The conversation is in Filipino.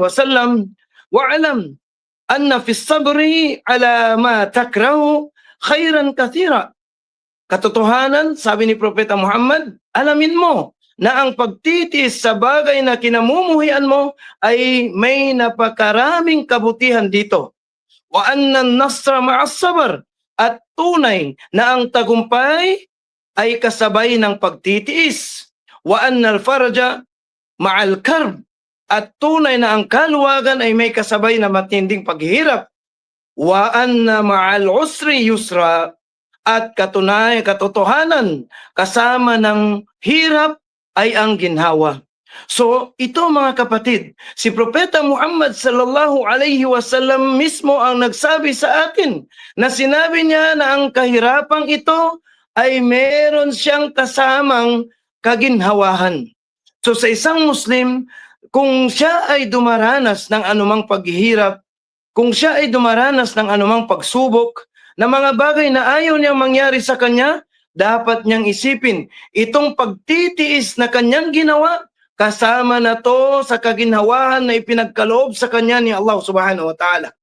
wasallam, wa'alam anna fi sabri ala ma takrahu khairan kathira. Katotohanan, sabi ni Propeta Muhammad, alamin mo na ang pagtitiis sa bagay na kinamumuhian mo ay may napakaraming kabutihan dito. Wa anna an-nasra ma'as sabr, at tunay na ang tagumpay ay kasabay ng pagtitiis. Wa anna al-faraja ma'al karb, at tunay na ang kaluwagan ay may kasabay na matinding paghihirap. Wa anna ma'al usri yusra, at katotohanan kasama ng hirap ay ang ginhawa. So ito mga kapatid, si Propeta Muhammad sallallahu alaihi wasallam mismo ang nagsabi sa atin na sinabi niya na ang kahirapang ito ay meron siyang kasamang kaginhawahan. So sa isang Muslim, kung siya ay dumaranas ng anumang paghihirap, kung siya ay dumaranas ng anumang pagsubok, na mga bagay na ayaw niyang mangyari sa kanya, dapat niyang isipin, itong pagtitiis na kanyang ginawa, kasama na to sa kaginhawahan na ipinagkaloob sa kanya ni Allah subhanahu wa ta'ala.